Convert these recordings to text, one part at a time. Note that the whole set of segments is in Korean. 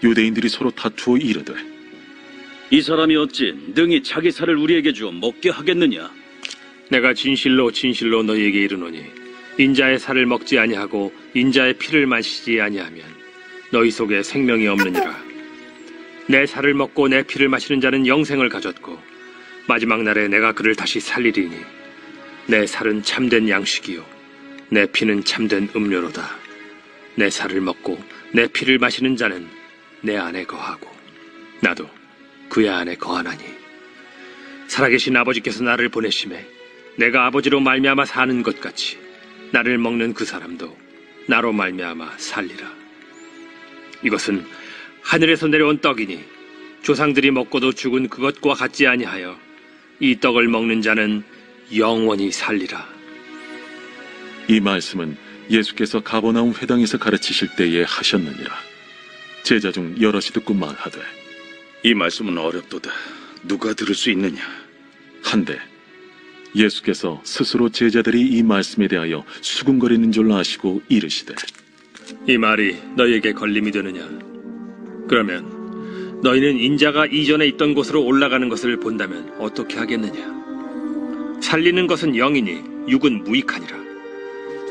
유대인들이 서로 다투어 이르되, 이 사람이 어찌 능히 자기 살을 우리에게 주어 먹게 하겠느냐? 내가 진실로 진실로 너희에게 이르노니 인자의 살을 먹지 아니하고 인자의 피를 마시지 아니하면 너희 속에 생명이 없느니라. 내 살을 먹고 내 피를 마시는 자는 영생을 가졌고 마지막 날에 내가 그를 다시 살리리니 내 살은 참된 양식이요 내 피는 참된 음료로다. 내 살을 먹고 내 피를 마시는 자는 내 안에 거하고 나도 그의 안에 거하나니 살아계신 아버지께서 나를 보내심에 내가 아버지로 말미암아 사는 것 같이 나를 먹는 그 사람도 나로 말미암아 살리라. 이것은 하늘에서 내려온 떡이니 조상들이 먹고도 죽은 그것과 같지 아니하여 이 떡을 먹는 자는 영원히 살리라. 이 말씀은 예수께서 가버나움 회당에서 가르치실 때에 하셨느니라. 제자 중 여럿이 듣고 말하되, 이 말씀은 어렵도다. 누가 들을 수 있느냐? 한데 예수께서 스스로 제자들이 이 말씀에 대하여 수군거리는 줄 아시고 이르시되, 이 말이 너희에게 걸림이 되느냐? 그러면 너희는 인자가 이전에 있던 곳으로 올라가는 것을 본다면 어떻게 하겠느냐? 살리는 것은 영이니 육은 무익하니라.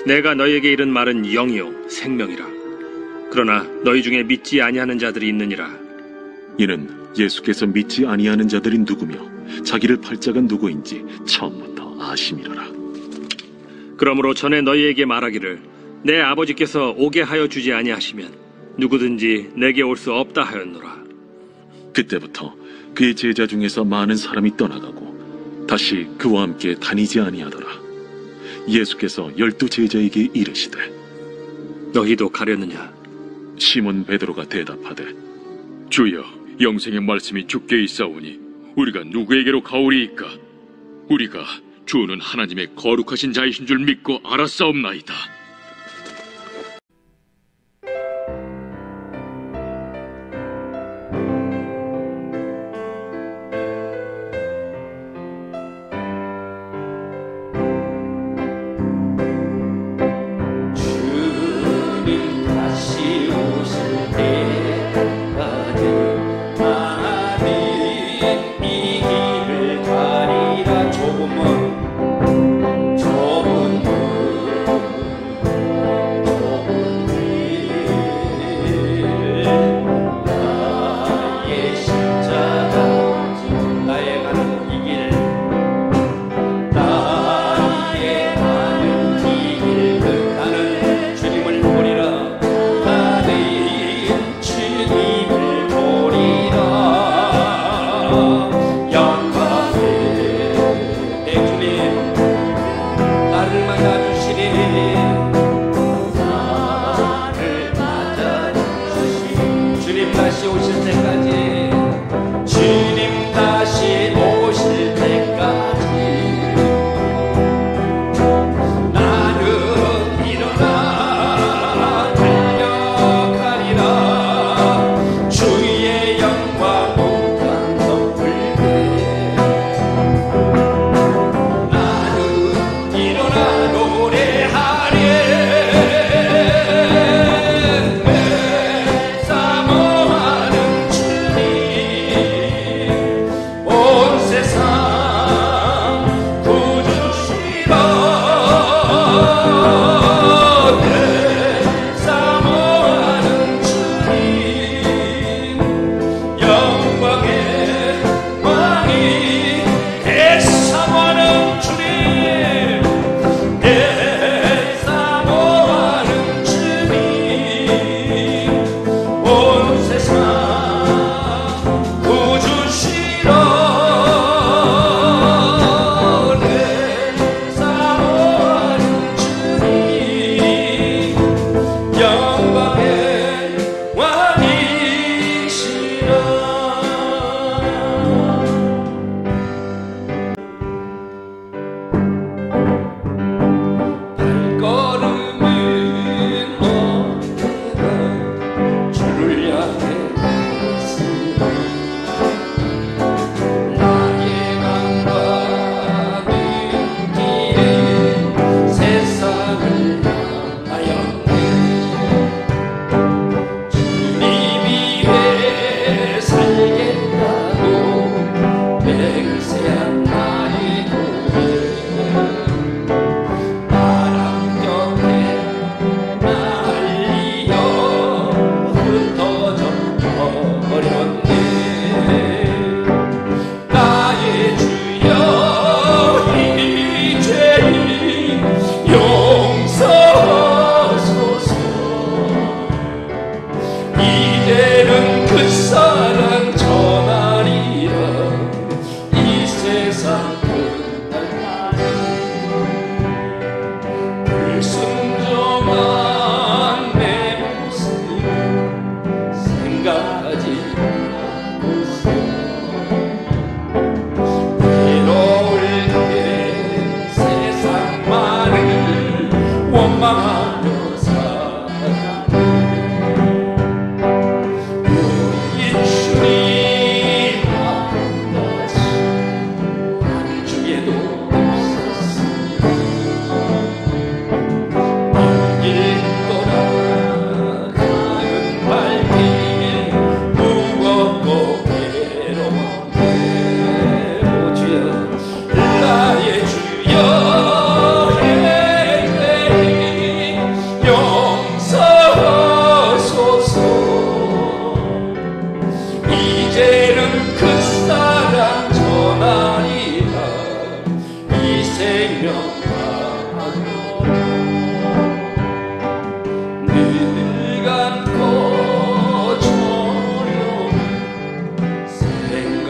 내가 너희에게 이른 말은 영이요 생명이라. 그러나 너희 중에 믿지 아니하는 자들이 있느니라. 이는 예수께서 믿지 아니하는 자들이 누구며 자기를 팔 자가 누구인지 처음부터 아심이로라. 그러므로 전에 너희에게 말하기를 내 아버지께서 오게 하여 주지 아니하시면 누구든지 내게 올 수 없다 하였노라. 그때부터 그의 제자 중에서 많은 사람이 떠나가고 다시 그와 함께 다니지 아니하더라. 예수께서 12 제자에게 이르시되, 너희도 가려느냐? 시몬 베드로가 대답하되, 주여, 영생의 말씀이 주께 있사오니 우리가 누구에게로 가오리이까? 우리가 주는 하나님의 거룩하신 자이신 줄 믿고 알았사옵나이다.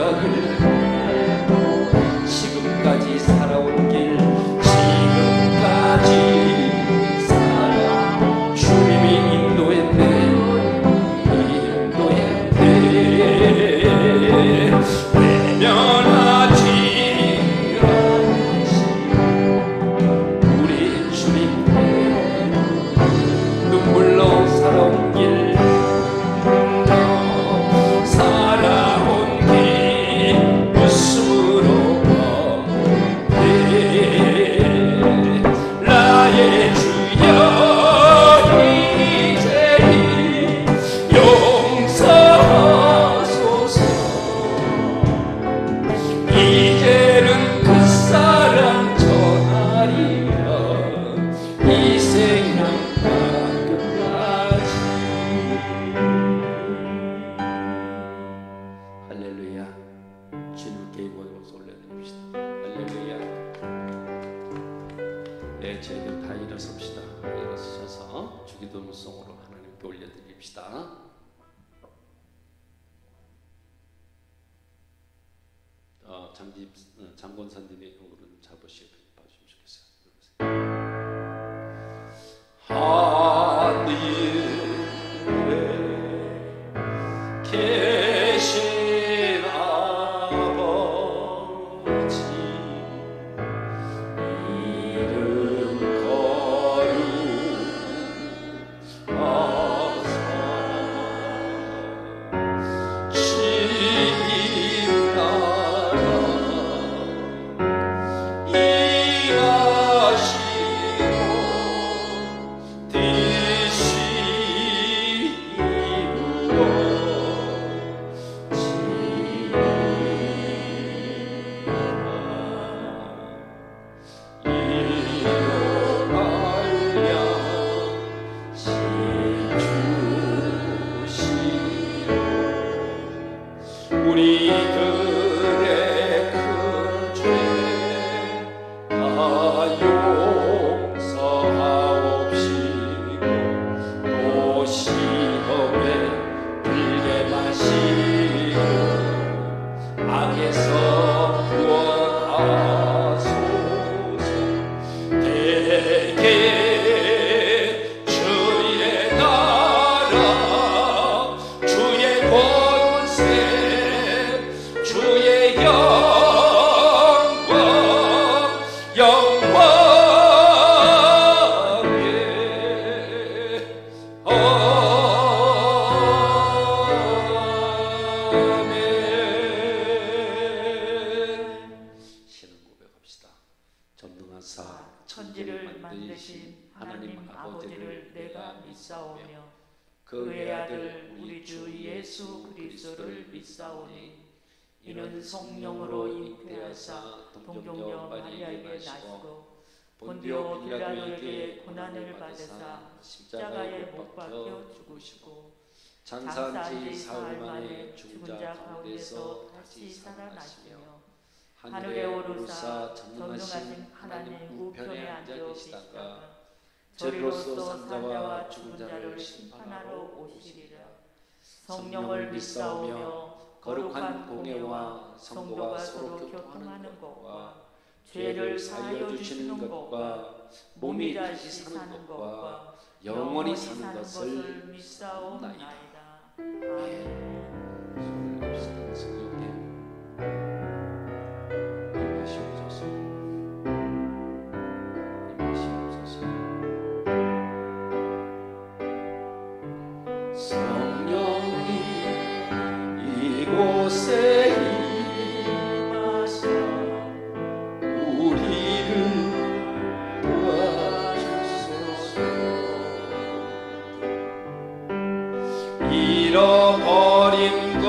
고백을 지금까지 살아온 길 지금까지 살아 주님이 인도했네 외면하지 않으시 우리 주님께 눈물로 살아온 길 살아온 길 웃음으로 걷네 나의 주여 이제 용서하소서 이제는 그 사랑 전하리라 이 생명과 끝까지 할렐루야 주님께 이 모습을 올려드립시다 할렐루야 네 저희들 다 일어섭시다 일어서셔서 주기도문송으로 하나님께 올려드립시다 장권사님의 오른 잡으시고 봐주시면 좋겠어요. 하늘에 계신 아버지 이름 거룩하사 우리들의 큰 죄 다 용서하옵시고 또 시험에 들게 마시고 악에서 구원하소서 대개 주의 나라 주의 권세 주의 영광 영광에 아멘 신앙 고백합시다. 전능하사 천지를 만드신 하나님 아버지를 내가 믿사오며 그의 아들 우리 주 예수 그리스도를 믿사오니 이는 성령으로 잉태하사 동정녀 마리아에게 나시고 본디오 빌라도에게 고난을 받으사 십자가에 못 박혀 죽으시고 장사지 사흘 만에 죽은 자 가운데서 다시 살아나시며 하늘에 오르사 전능하신 하나님 우편에 앉아 계시다가 저리로서 산자와 죽은 자를 심판하러 오시리라. 성령을 믿사오며 거룩한 공예와 성도가 서로 교통하는 것과 죄를 사하여 주시는 것과 몸이 다시 사는 것과 영원히 사는 것을 믿사옵나이다. 아멘. 성령님 임하시옵소서 임하시옵소서 성령님 이곳에 임하사 우리를 도와주소서 잃어버린 것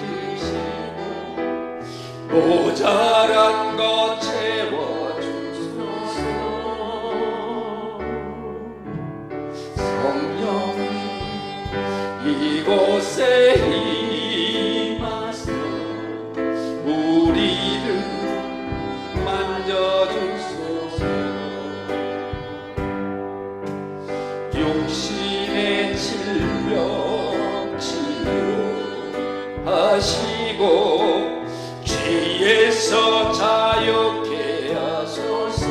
회복시키시고 모자란 것 채워주소서 성령님 이곳에 임하사 우리를 만져주소서 용신의 질병 치료 하시고 죄에서 자유케 하소서.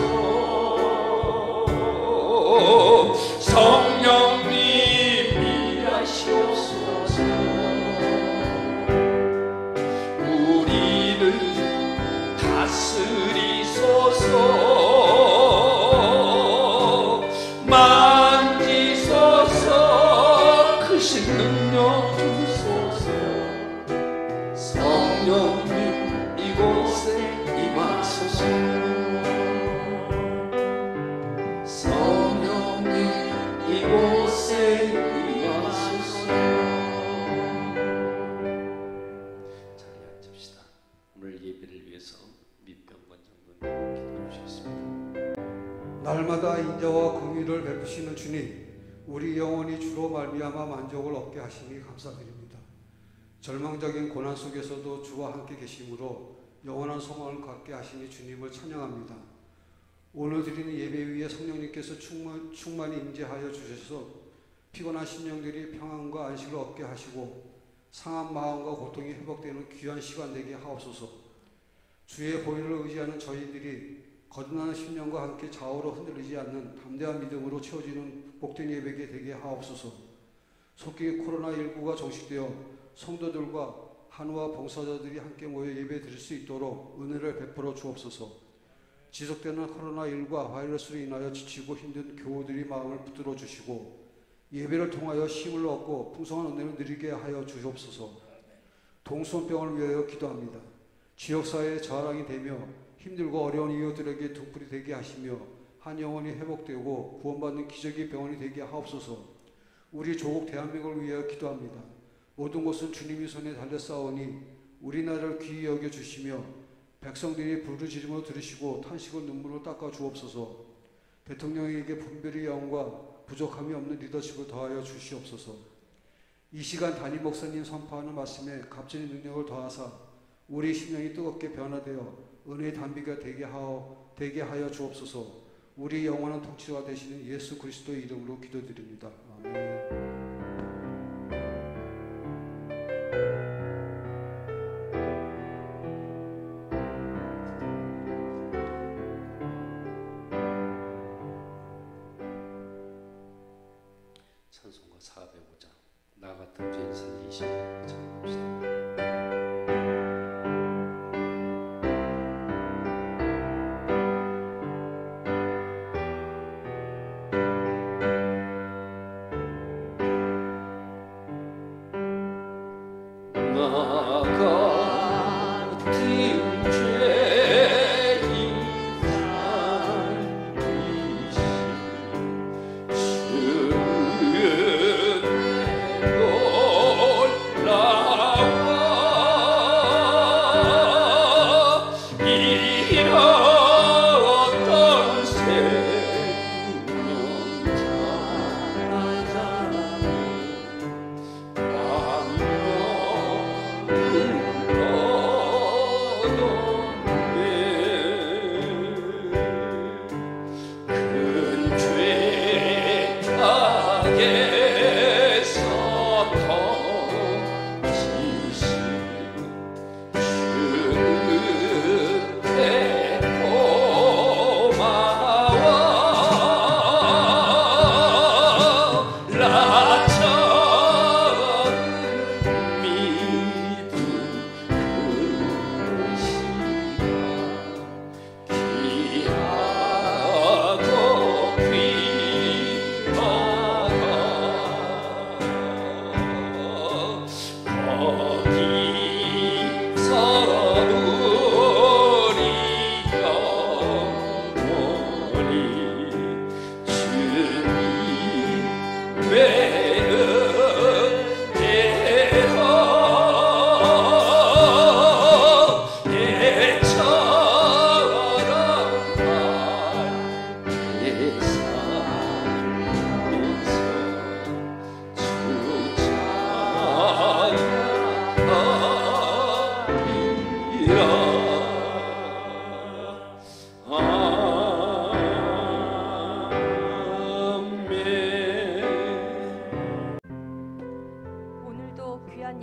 성령님 일하시옵소서. 우리를 다스리소서. 만지소서. 크신 능력 주소서. 성령님 이곳에 임하소서. 성령님 이곳에 임하소서. 자리에 앉읍시다. 오늘 예배를 위해서 밑병건 장로님 기도해 주시겠습니다. 날마다 인자와 긍휼을 베푸시는 주님, 우리 영혼이 주로 말미암아 만족을 얻게 하시니 감사드립니다. 절망적인 고난 속에서도 주와 함께 계심으로 영원한 소망을 갖게 하시니 주님을 찬양합니다. 오늘 드리는 예배 위에 성령님께서 충만히 임재하여 주셔서 피곤한 심령들이 평안과 안식을 얻게 하시고 상한 마음과 고통이 회복되는 귀한 시간 되게 하옵소서. 주의 보혈을 의지하는 저희들이 거듭나는 심령과 함께 좌우로 흔들리지 않는 담대한 믿음으로 채워지는 복된 예배게 되게 하옵소서. 속기 코로나19가 종식되어 성도들과 한우와 봉사자들이 함께 모여 예배 드릴 수 있도록 은혜를 베풀어 주옵소서. 지속되는 코로나19가 바이러스로 인하여 지치고 힘든 교우들이 마음을 붙들어 주시고 예배를 통하여 힘을 얻고 풍성한 은혜를 누리게 하여 주옵소서. 동수원병을 위하여 기도합니다. 지역사회의 자랑이 되며 힘들고 어려운 이웃들에게 등불이 되게 하시며 한 영혼이 회복되고 구원받는 기적의 병원이 되게 하옵소서. 우리 조국 대한민국을 위하여 기도합니다. 모든 것은 주님의 손에 달려싸우니 우리나라를 귀히 여겨주시며 백성들이 부르짖음을 들으시고 탄식을 눈물로 닦아 주옵소서. 대통령에게 분별의 영과 부족함이 없는 리더십을 더하여 주시옵소서. 이 시간 담임 목사님 선포하는 말씀에 갑절의 능력을 더하사 우리 심령이 뜨겁게 변화되어 은혜의 단비가 되게 하여 주옵소서. 우리 영원한 통치가 되시는 예수 그리스도의 이름으로 기도드립니다. 아멘. 찬송가 405장 나 같은 죄인 살리시니 찬양합시다.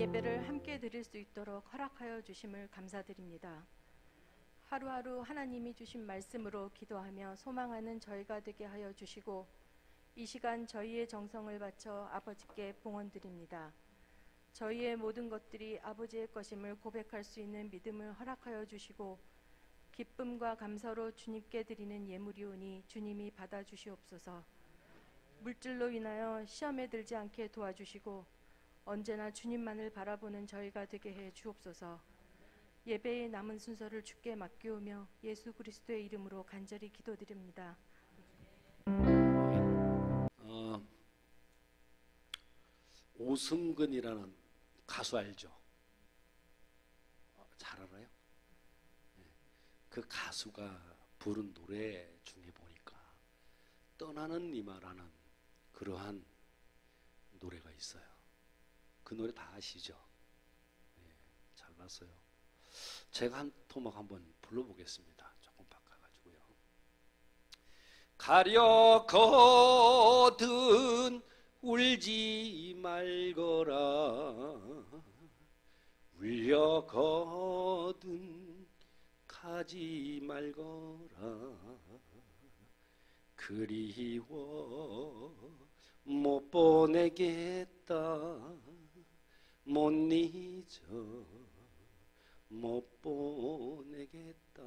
예배를 함께 드릴 수 있도록 허락하여 주심을 감사드립니다. 하루하루 하나님이 주신 말씀으로 기도하며 소망하는 저희가 되게 하여 주시고, 이 시간 저희의 정성을 바쳐 아버지께 봉헌드립니다. 저희의 모든 것들이 아버지의 것임을 고백할 수 있는 믿음을 허락하여 주시고, 기쁨과 감사로 주님께 드리는 예물이오니 주님이 받아주시옵소서. 물질로 인하여 시험에 들지 않게 도와주시고, 언제나 주님만을 바라보는 저희가 되게 해 주옵소서. 예배의 남은 순서를 주께 맡기오며 예수 그리스도의 이름으로 간절히 기도드립니다. 오승근이라는 가수 알죠? 잘 알아요? 그 가수가 부른 노래 중에 보니까 떠나는 니마라는 그러한 노래가 있어요. 그 노래 다 아시죠? 잘 봤어요. 제가 한 토막 한번 불러보겠습니다. 조금 바꿔가지고요. 가려거든 울지 말거라, 울려거든 가지 말거라, 그리워 못 보내겠다, 못 잊어 못 보내겠다.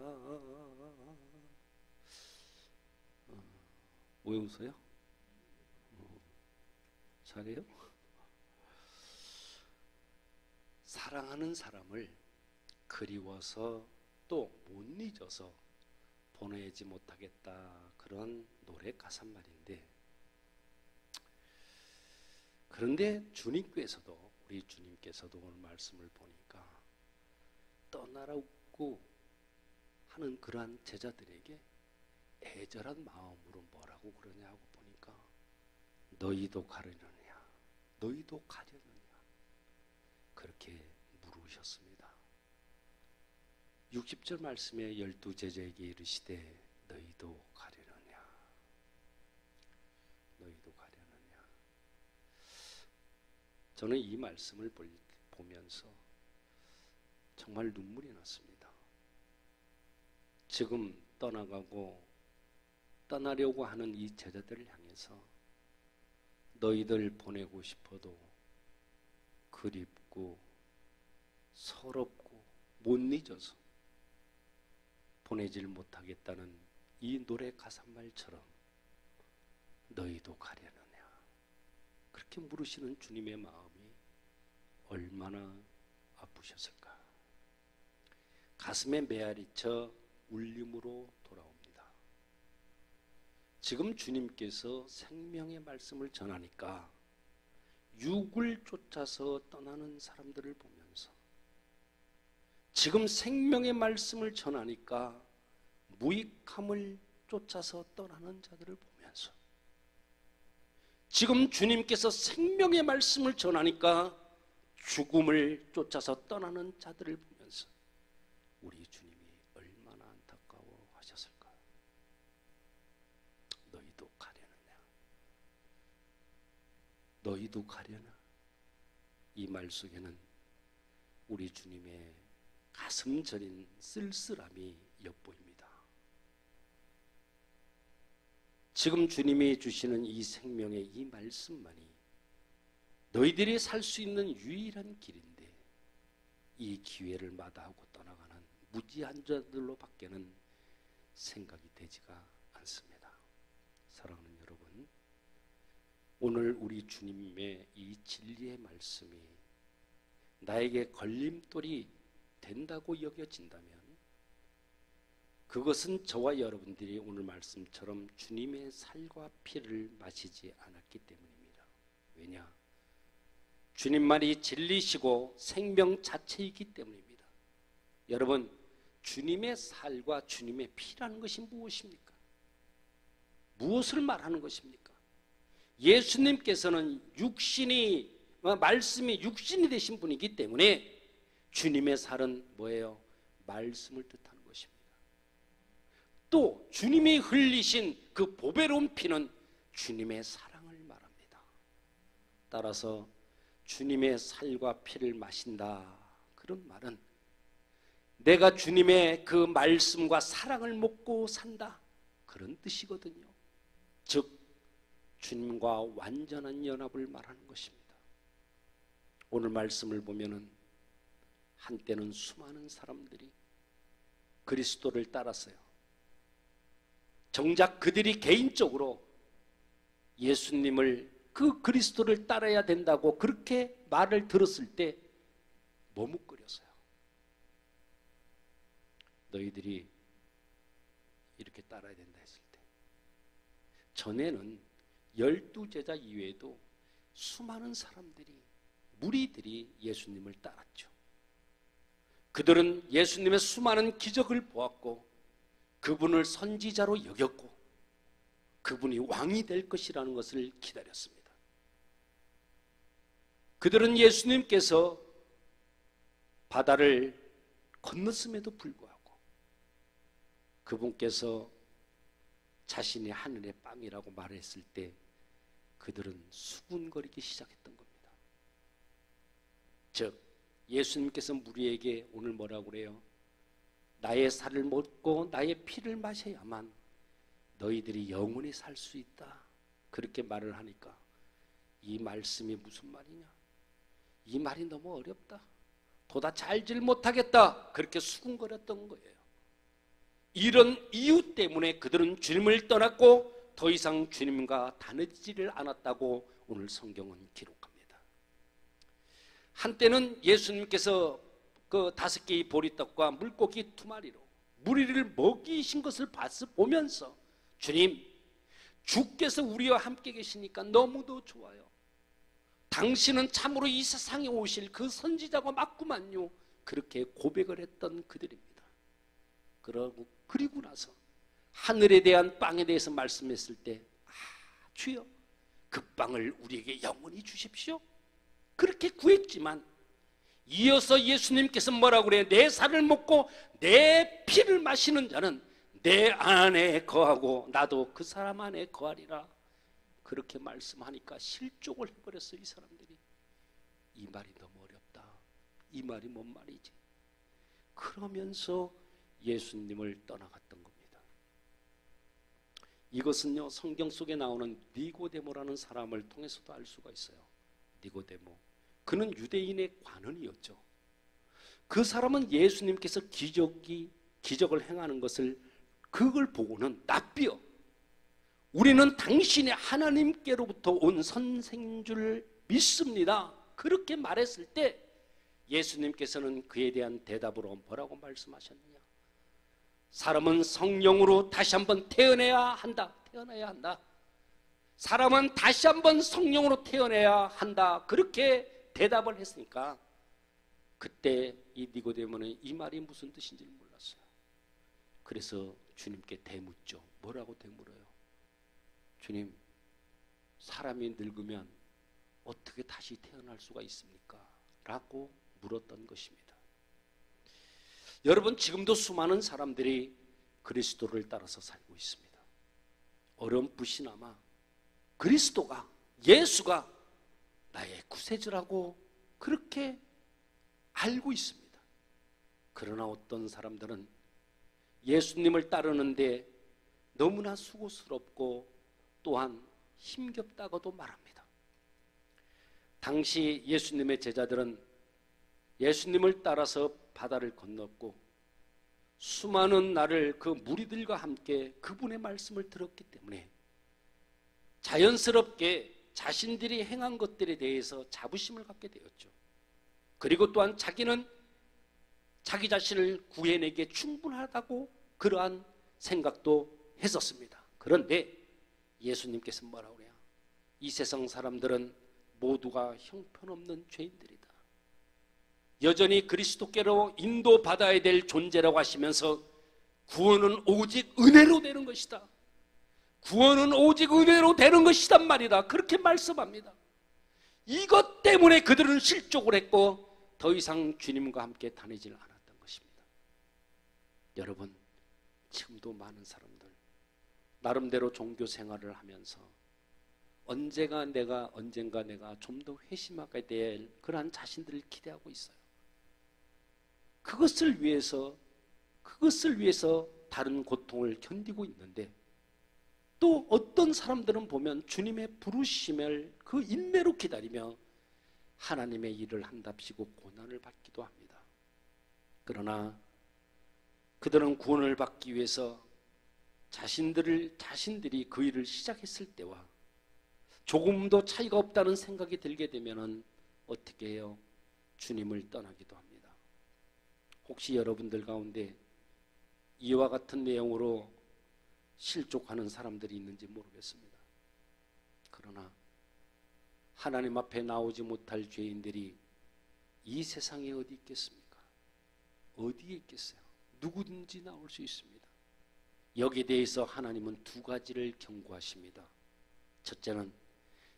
왜 웃어요? 잘해요? 사랑하는 사람을 그리워서 또 못 잊어서 보내지 못하겠다, 그런 노래 가사 말인데, 그런데 주님께서도, 우리 주님께서도 오늘 말씀을 보니까 떠나라고 하는 그러한 제자들에게 애절한 마음으로 뭐라고 그러냐고 보니까 너희도 가려느냐, 너희도 가려느냐, 그렇게 물으셨습니다. 60절 말씀에 12제자에게 이르시되 너희도 가려느냐, 너희도 가려느냐. 저는 이 말씀을 보면서 정말 눈물이 났습니다. 지금 떠나려고 하는 이 제자들을 향해서 너희들 보내고 싶어도 그립고 서럽고 못 잊어서 보내질 못하겠다는 이 노래 가사말처럼 너희도 가려느냐, 그렇게 물으시는 주님의 마음이 얼마나 아프셨을까. 가슴에 메아리쳐 울림으로 돌아옵니다. 지금 주님께서 생명의 말씀을 전하니까 육을 쫓아서 떠나는 사람들을 보면서, 지금 생명의 말씀을 전하니까 무익함을 쫓아서 떠나는 자들을 보면서, 지금 주님께서 생명의 말씀을 전하니까 죽음을 쫓아서 떠나는 자들을 보면서 우리 주님이 얼마나 안타까워하셨을까. 너희도 가려느냐, 너희도 가려나. 이 말 속에는 우리 주님의 가슴 저린 쓸쓸함이 엿보입니다. 지금 주님이 주시는 이 생명의 이 말씀만이 너희들이 살 수 있는 유일한 길인데, 이 기회를 마다하고 떠나가는 무지한 자들로 밖에는 생각이 되지가 않습니다. 사랑하는 여러분, 오늘 우리 주님의 이 진리의 말씀이 나에게 걸림돌이 된다고 여겨진다면, 그것은 저와 여러분들이 오늘 말씀처럼 주님의 살과 피를 마시지 않았기 때문입니다. 왜냐? 주님만이 진리시고 생명 자체이기 때문입니다. 여러분, 주님의 살과 주님의 피라는 것이 무엇입니까? 무엇을 말하는 것입니까? 예수님께서는 말씀이 육신이 되신 분이기 때문에 주님의 살은 뭐예요? 말씀을 뜻하는 것입니다. 또 주님이 흘리신 그 보배로운 피는 주님의 사랑을 말합니다. 따라서 주님의 살과 피를 마신다, 그런 말은 내가 주님의 그 말씀과 사랑을 먹고 산다, 그런 뜻이거든요. 즉 주님과 완전한 연합을 말하는 것입니다. 오늘 말씀을 보면은 한때는 수많은 사람들이 그리스도를 따랐어요. 정작 그들이 개인적으로 예수님을, 그 그리스도를 따라야 된다고 그렇게 말을 들었을 때 머뭇거렸어요. 너희들이 이렇게 따라야 된다 했을 때, 전에는 12제자 이외에도 수많은 사람들이, 무리들이 예수님을 따랐죠. 그들은 예수님의 수많은 기적을 보았고 그분을 선지자로 여겼고 그분이 왕이 될 것이라는 것을 기다렸습니다. 그들은 예수님께서 바다를 건넜음에도 불구하고 그분께서 자신이 하늘의 빵이라고 말했을 때 그들은 수군거리기 시작했던 겁니다. 즉 예수님께서 무리에게 오늘 뭐라고 그래요? 나의 살을 먹고 나의 피를 마셔야만 너희들이 영원히 살 수 있다, 그렇게 말을 하니까 이 말씀이 무슨 말이냐, 이 말이 너무 어렵다, 도다치 알지를 못하겠다, 그렇게 수군거렸던 거예요. 이런 이유 때문에 그들은 주님을 떠났고 더 이상 주님과 다니지를 않았다고 오늘 성경은 기록합니다. 한때는 예수님께서 그 5개의 보리떡과 물고기 2마리로 무리를 먹이신 것을 보면서 주님, 주께서 우리와 함께 계시니까 너무도 좋아요. 당신은 참으로 이 세상에 오실 그 선지자가 맞구만요, 그렇게 고백을 했던 그들입니다. 그리고 나서 하늘에 대한 빵에 대해서 말씀했을 때, 주여 그 빵을 우리에게 영원히 주십시오, 그렇게 구했지만 이어서 예수님께서 뭐라고 그래요? 내 살을 먹고 내 피를 마시는 자는 내 안에 거하고 나도 그 사람 안에 거하리라, 그렇게 말씀하니까 실족을 해버렸어요. 이 사람들이 이 말이 너무 어렵다, 이 말이 뭔 말이지, 그러면서 예수님을 떠나갔던 겁니다. 이것은요 성경 속에 나오는 니고데모라는 사람을 통해서도 알 수가 있어요. 니고데모, 그는 유대인의 관원이었죠. 그 사람은 예수님께서 기적을 행하는 것을, 그걸 보고는 납비여, 우리는 당신이 하나님께로부터 온 선생인 줄 믿습니다, 그렇게 말했을 때 예수님께서는 그에 대한 대답으로 뭐라고 말씀하셨느냐, 사람은 성령으로 다시 한번 태어나야 한다. 사람은 다시 한번 성령으로 태어나야 한다, 그렇게 대답을 했으니까 그때 이 니고데모는 이 말이 무슨 뜻인지를 몰랐어요. 그래서 주님께 대묻죠. 뭐라고 대물어요? 주님, 사람이 늙으면 어떻게 다시 태어날 수가 있습니까? 라고 물었던 것입니다. 여러분, 지금도 수많은 사람들이 그리스도를 따라서 살고 있습니다. 어렴풋이나마 그리스도가, 예수가 나의 구세주라고 그렇게 알고 있습니다. 그러나 어떤 사람들은 예수님을 따르는데 너무나 수고스럽고 또한 힘겹다고도 말합니다. 당시 예수님의 제자들은 예수님을 따라서 바다를 건넜고 수많은 날을 그 무리들과 함께 그분의 말씀을 들었기 때문에 자연스럽게 자신들이 행한 것들에 대해서 자부심을 갖게 되었죠. 그리고 또한 자기는 자기 자신을 구해내기에 충분하다고 그러한 생각도 했었습니다. 그런데 예수님께서 뭐라고 그래요? 이 세상 사람들은 모두가 형편없는 죄인들이다. 여전히 그리스도께로 인도받아야 될 존재라고 하시면서 구원은 오직 은혜로 되는 것이다. 구원은 오직 은혜로 되는 것이단 말이다. 그렇게 말씀합니다. 이것 때문에 그들은 실족을 했고 더 이상 주님과 함께 다니질 않았던 것입니다. 여러분, 지금도 많은 사람들 나름대로 종교 생활을 하면서 언젠가 내가 좀 더 회심하게 될 그러한 자신들을 기대하고 있어요. 그것을 위해서 다른 고통을 견디고 있는데, 또 어떤 사람들은 보면 주님의 부르심을 그 인내로 기다리며 하나님의 일을 한답시고 고난을 받기도 합니다. 그러나 그들은 구원을 받기 위해서 자신들이 그 일을 시작했을 때와 조금도 차이가 없다는 생각이 들게 되면 어떻게 해요? 주님을 떠나기도 합니다. 혹시 여러분들 가운데 이와 같은 내용으로 실족하는 사람들이 있는지 모르겠습니다. 그러나 하나님 앞에 나오지 못할 죄인들이 이 세상에 어디 있겠습니까? 어디에 있겠어요? 누구든지 나올 수 있습니다. 여기에 대해서 하나님은 두 가지를 경고하십니다. 첫째는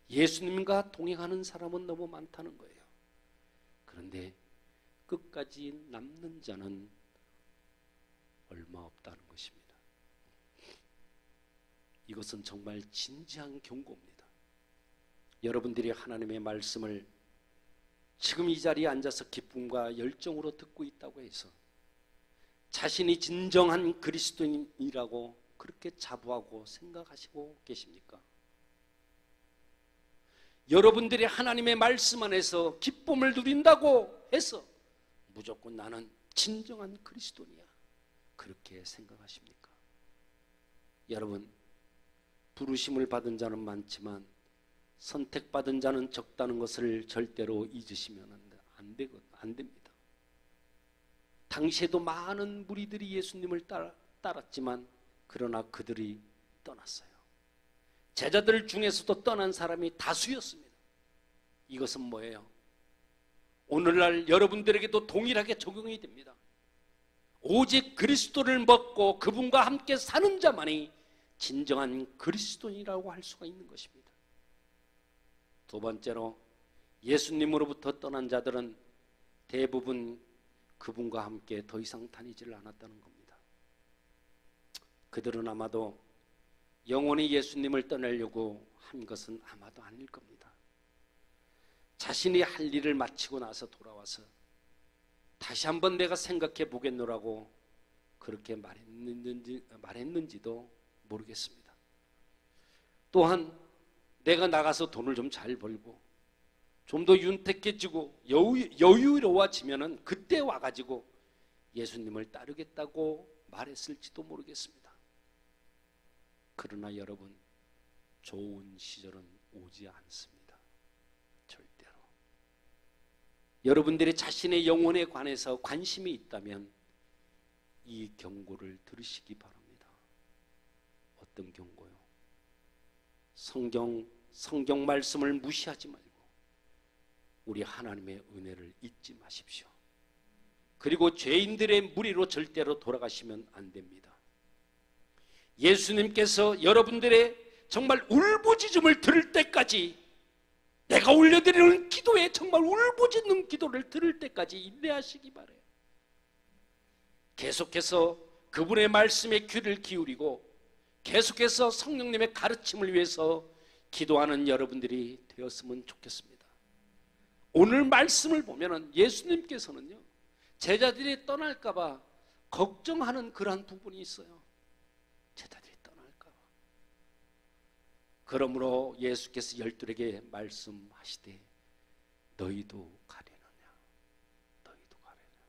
예수님과 동행하는 사람은 너무 많다는 거예요. 그런데 끝까지 남는 자는 얼마 없다는 것입니다. 이것은 정말 진지한 경고입니다. 여러분들이 하나님의 말씀을 지금 이 자리에 앉아서 기쁨과 열정으로 듣고 있다고 해서 자신이 진정한 그리스도인이라고 그렇게 자부하고 생각하시고 계십니까? 여러분들이 하나님의 말씀 안에서 기쁨을 누린다고 해서 무조건 나는 진정한 그리스도인이야, 그렇게 생각하십니까? 여러분, 부르심을 받은 자는 많지만 선택받은 자는 적다는 것을 절대로 잊으시면 안 됩니다. 당시에도 많은 무리들이 예수님을 따랐지만 그러나 그들이 떠났어요. 제자들 중에서도 떠난 사람이 다수였습니다. 이것은 뭐예요? 오늘날 여러분들에게도 동일하게 적용이 됩니다. 오직 그리스도를 먹고 그분과 함께 사는 자만이 진정한 그리스도인이라고 할 수가 있는 것입니다. 두 번째로, 예수님으로부터 떠난 자들은 대부분 그분과 함께 더 이상 다니지를 않았다는 겁니다. 그들은 아마도 영원히 예수님을 떠나려고 한 것은 아마도 아닐 겁니다. 자신이 할 일을 마치고 나서 돌아와서 다시 한번 내가 생각해 보겠노라고 그렇게 말했는지도 모르겠습니다. 또한 내가 나가서 돈을 좀 잘 벌고 좀 더 윤택해지고 여유로워지면은 그때 와가지고 예수님을 따르겠다고 말했을지도 모르겠습니다. 그러나 여러분, 좋은 시절은 오지 않습니다. 절대로. 여러분들이 자신의 영혼에 관해서 관심이 있다면 이 경고를 들으시기 바랍니다. 어떤 경고요? 성경 말씀을 무시하지 말고 우리 하나님의 은혜를 잊지 마십시오. 그리고 죄인들의 무리로 절대로 돌아가시면 안 됩니다. 예수님께서 여러분들의 정말 울부짖음을 들을 때까지, 내가 올려드리는 기도에 정말 울부짖는 기도를 들을 때까지 인내하시기 바라요. 계속해서 그분의 말씀에 귀를 기울이고 계속해서 성령님의 가르침을 위해서 기도하는 여러분들이 되었으면 좋겠습니다. 오늘 말씀을 보면 예수님께서는요, 제자들이 떠날까 봐 걱정하는 그러한 부분이 있어요. 제자들이 떠날까 봐. 그러므로 예수께서 열둘에게 말씀하시되 너희도 가려느냐, 너희도 가려느냐.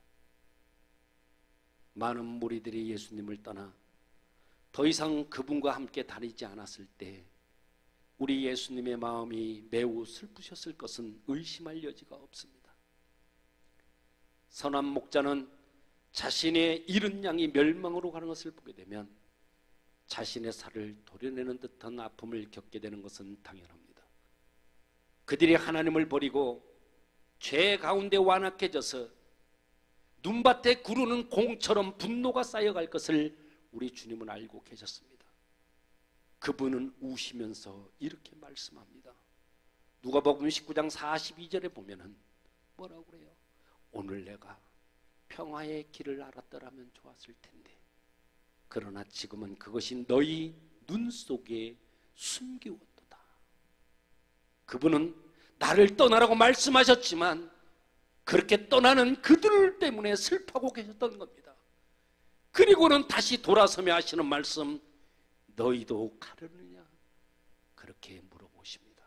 많은 무리들이 예수님을 떠나 더 이상 그분과 함께 다니지 않았을 때 우리 예수님의 마음이 매우 슬프셨을 것은 의심할 여지가 없습니다. 선한 목자는 자신의 잃은 양이 멸망으로 가는 것을 보게 되면 자신의 살을 도려내는 듯한 아픔을 겪게 되는 것은 당연합니다. 그들이 하나님을 버리고 죄 가운데 완악해져서 눈밭에 구르는 공처럼 분노가 쌓여갈 것을 우리 주님은 알고 계셨습니다. 그분은 우시면서 이렇게 말씀합니다. 누가복음 19장 42절에 보면은 뭐라고 그래요? 오늘 내가 평화의 길을 알았더라면 좋았을 텐데 그러나 지금은 그것이 너희 눈 속에 숨기웠도다. 그분은 나를 떠나라고 말씀하셨지만 그렇게 떠나는 그들 때문에 슬퍼하고 계셨던 겁니다. 그리고는 다시 돌아서며 하시는 말씀, 너희도 가려느냐? 그렇게 물어보십니다.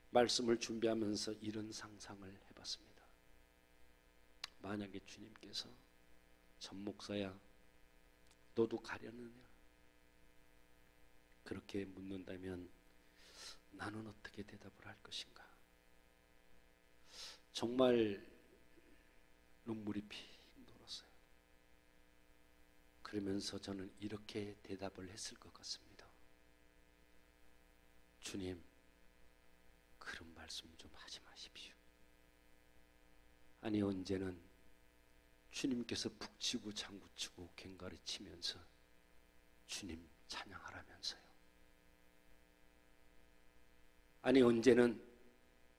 말씀을 준비하면서 이런 상상을 해봤습니다. 만약에 주님께서 전 목사야, 너도 가려느냐? 그렇게 묻는다면 나는 어떻게 대답을 할 것인가? 정말 눈물이 핑 돌았어요. 그러면서 저는 이렇게 대답을 했을 것 같습니다. 주님, 그런 말씀 좀 하지 마십시오. 아니, 언제는 주님께서 북치고 장구치고 괭가리 치면서 주님 찬양하라면서요. 아니, 언제는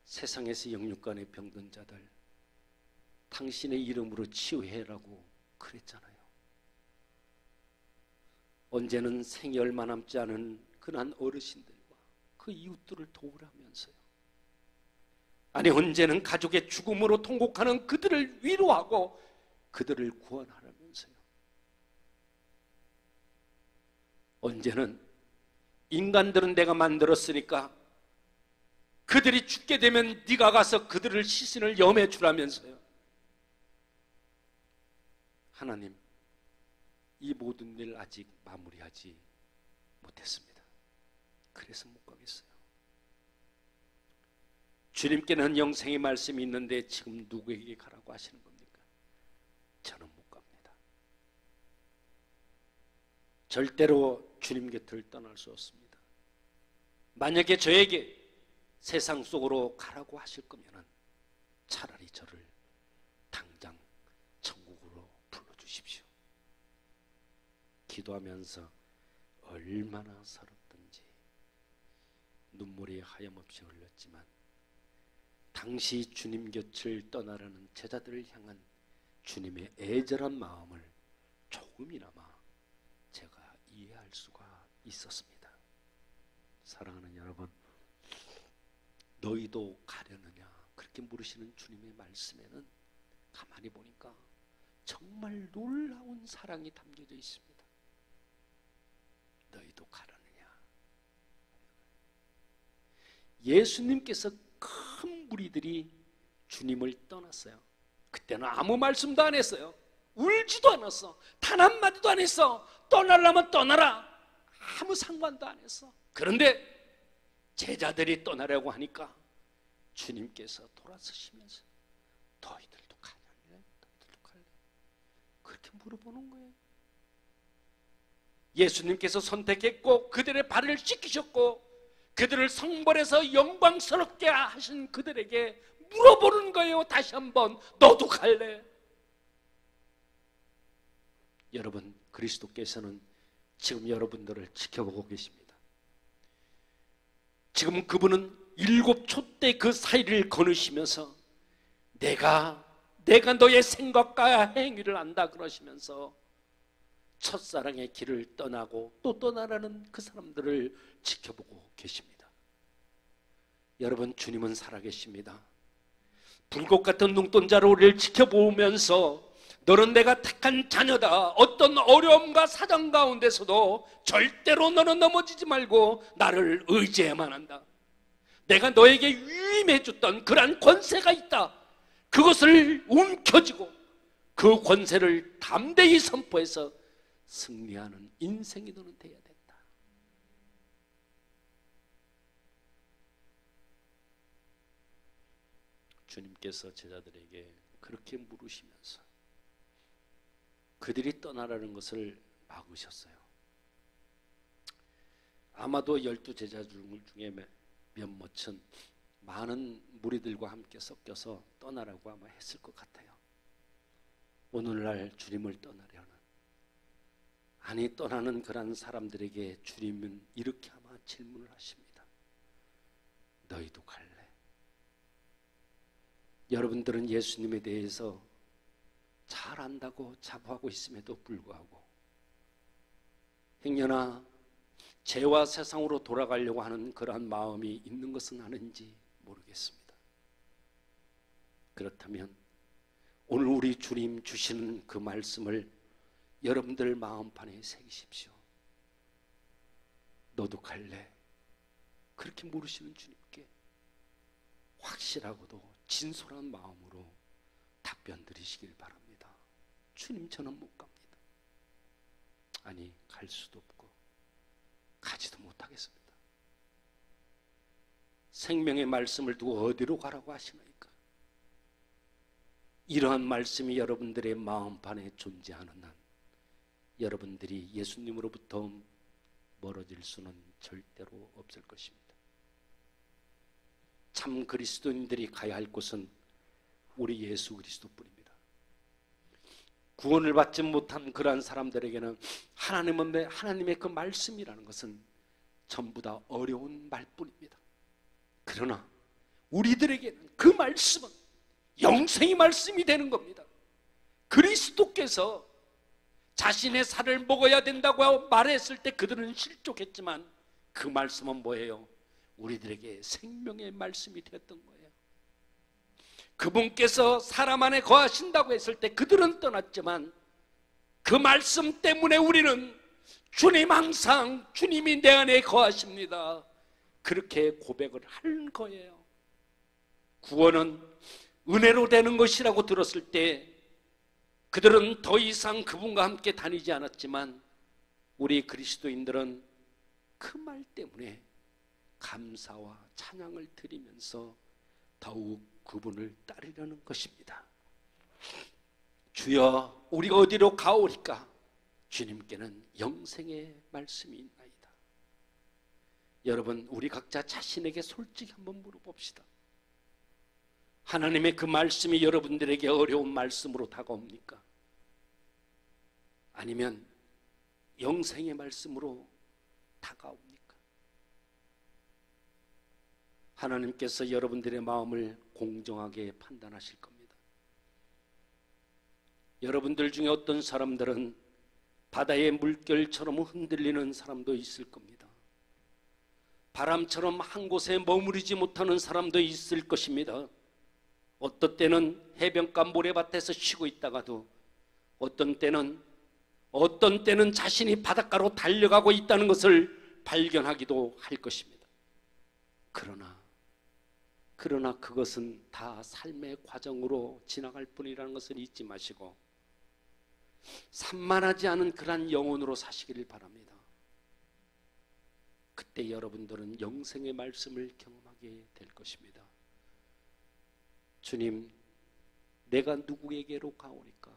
세상에서 영육간에 병든 자들 당신의 이름으로 치유해라고 그랬잖아요. 언제는 생이 얼마 남지 않은 그난 어르신들과 그 이웃들을 도우라면서요. 아니, 언제는 가족의 죽음으로 통곡하는 그들을 위로하고 그들을 구원하라면서요. 언제는 인간들은 내가 만들었으니까 그들이 죽게 되면 네가 가서 그들을 시신을 염해 주라면서요. 하나님, 이 모든 일 아직 마무리하지 못했습니다. 그래서 못 가겠어요. 주님께는 영생의 말씀이 있는데 지금 누구에게 가라고 하시는 겁니까? 저는 못 갑니다. 절대로 주님 곁을 떠날 수 없습니다. 만약에 저에게 세상 속으로 가라고 하실 거면 차라리 저를 당장 천국으로 불러주십시오. 기도하면서 얼마나 서럽던지 눈물이 하염없이 흘렀지만 당시 주님 곁을 떠나려는 제자들을 향한 주님의 애절한 마음을 조금이나마 제가 이해할 수가 있었습니다. 사랑하는 여러분, 너희도 가려느냐? 그렇게 물으시는 주님의 말씀에는 가만히 보니까 정말 놀라운 사랑이 담겨져 있습니다. 너희도 가려느냐? 예수님께서 큰 무리들이 주님을 떠났어요. 그때는 아무 말씀도 안 했어요. 울지도 않았어. 단 한마디도 안 했어. 떠나려면 떠나라. 아무 상관도 안 했어. 그런데 제자들이 떠나려고 하니까 주님께서 돌아서시면서 너희들도 가냐냐? 너희들도 갈래? 그렇게 물어보는 거예요. 예수님께서 선택했고 그들의 발을 씻기셨고 그들을 성벌해서 영광스럽게 하신 그들에게 물어보는 거예요. 다시 한번, 너도 갈래? 여러분, 그리스도께서는 지금 여러분들을 지켜보고 계십니다. 지금 그분은 7촛대 그 사이를 거느시면서 내가 너의 생각과 행위를 안다 그러시면서 첫사랑의 길을 떠나고 또 떠나라는 그 사람들을 지켜보고 계십니다. 여러분, 주님은 살아계십니다. 불꽃 같은 눈동자로 우리를 지켜보면서 너는 내가 택한 자녀다. 어떤 어려움과 사정 가운데서도 절대로 너는 넘어지지 말고 나를 의지해야만 한다. 내가 너에게 위임해 줬던 그러한 권세가 있다. 그것을 움켜쥐고 그 권세를 담대히 선포해서 승리하는 인생이 너는 돼야 된다. 주님께서 제자들에게 그렇게 물으시면서 그들이 떠나라는 것을 막으셨어요. 아마도 12제자 중에 몇몇은 많은 무리들과 함께 섞여서 떠나라고 아마 했을 것 같아요. 오늘날 주님을 떠나려는, 아니 떠나는 그런 사람들에게 주님은 이렇게 아마 질문을 하십니다. 너희도 갈래? 여러분들은 예수님에 대해서 잘 안다고 자부하고 있음에도 불구하고 행여나 죄와 세상으로 돌아가려고 하는 그러한 마음이 있는 것은 아닌지 모르겠습니다. 그렇다면 오늘 우리 주님 주시는 그 말씀을 여러분들 마음판에 새기십시오. 너도 갈래? 그렇게 물으시는 주님께 확실하고도 진솔한 마음으로 답변 드리시길 바랍니다. 주님, 저는 못 갑니다. 아니, 갈 수도 없고 가지도 못하겠습니다. 생명의 말씀을 두고 어디로 가라고 하시나이까? 이러한 말씀이 여러분들의 마음판에 존재하는 한 여러분들이 예수님으로부터 멀어질 수는 절대로 없을 것입니다. 참 그리스도인들이 가야 할 곳은 우리 예수 그리스도뿐입니다. 구원을 받지 못한 그러한 사람들에게는 하나님의 그 말씀이라는 것은 전부 다 어려운 말뿐입니다. 그러나 우리들에게는 그 말씀은 영생의 말씀이 되는 겁니다. 그리스도께서 자신의 살을 먹어야 된다고 말했을 때 그들은 실족했지만 그 말씀은 뭐예요? 우리들에게 생명의 말씀이 되었던 거예요. 그분께서 사람 안에 거하신다고 했을 때 그들은 떠났지만 그 말씀 때문에 우리는 주님, 항상 주님이 내 안에 거하십니다, 그렇게 고백을 한 거예요. 구원은 은혜로 되는 것이라고 들었을 때 그들은 더 이상 그분과 함께 다니지 않았지만 우리 그리스도인들은 그 말 때문에 감사와 찬양을 드리면서 더욱 그분을 따르려는 것입니다. 주여, 우리가 어디로 가오리까? 주님께는 영생의 말씀이 있나이다. 여러분, 우리 각자 자신에게 솔직히 한번 물어봅시다. 하나님의 그 말씀이 여러분들에게 어려운 말씀으로 다가옵니까? 아니면 영생의 말씀으로 다가옵니까? 하나님께서 여러분들의 마음을 공정하게 판단하실 겁니다. 여러분들 중에 어떤 사람들은 바다의 물결처럼 흔들리는 사람도 있을 겁니다. 바람처럼 한 곳에 머무르지 못하는 사람도 있을 것입니다. 어떤 때는 해변가 모래밭에서 쉬고 있다가도 어떤 때는 자신이 바닷가로 달려가고 있다는 것을 발견하기도 할 것입니다. 그러나 그것은 다 삶의 과정으로 지나갈 뿐이라는 것을 잊지 마시고 산만하지 않은 그러한 영혼으로 사시기를 바랍니다. 그때 여러분들은 영생의 말씀을 경험하게 될 것입니다. 주님, 내가 누구에게로 가오니까?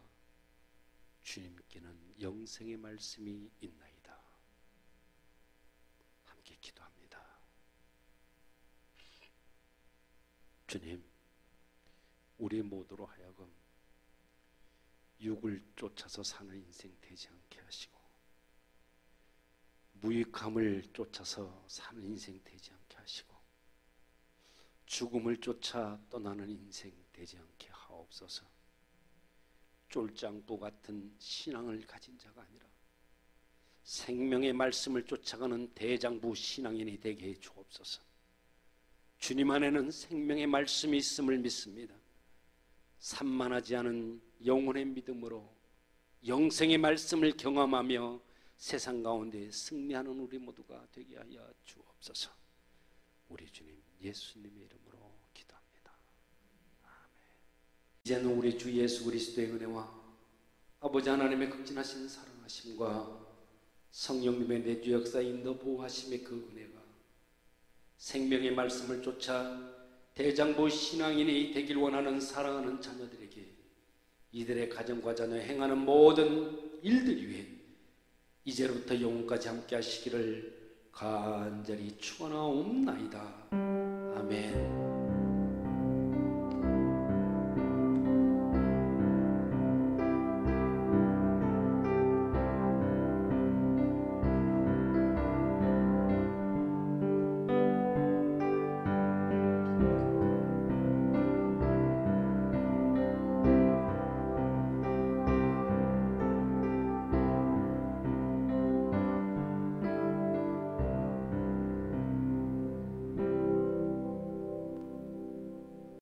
주님께는 영생의 말씀이 있나이다. 함께 기도합니다. 주님, 우리 모두로 하여금 육을 쫓아서 사는 인생 되지 않게 하시고 무익함을 쫓아서 사는 인생 되지 않게 하시고 죽음을 쫓아 떠나는 인생 되지 않게 하옵소서. 쫄장부 같은 신앙을 가진 자가 아니라 생명의 말씀을 쫓아가는 대장부 신앙인이 되게 해 주옵소서. 주님 안에는 생명의 말씀이 있음을 믿습니다. 산만하지 않은 영혼의 믿음으로 영생의 말씀을 경험하며 세상 가운데 승리하는 우리 모두가 되게 하여 주옵소서. 우리 주님 예수님의 이름으로 기도합니다. 아멘. 이제는 우리 주 예수 그리스도의 은혜와 아버지 하나님의 극진하신 사랑하심과 성령님의 내주 역사 인도 보호하심의 그 은혜가 생명의 말씀을 쫓아 대장부 신앙인이 되길 원하는 사랑하는 자녀들에게 이들의 가정과 자녀 행하는 모든 일들 위해 이제부터 영원까지 함께 하시기를 간절히 축원하옵나이다. 아멘.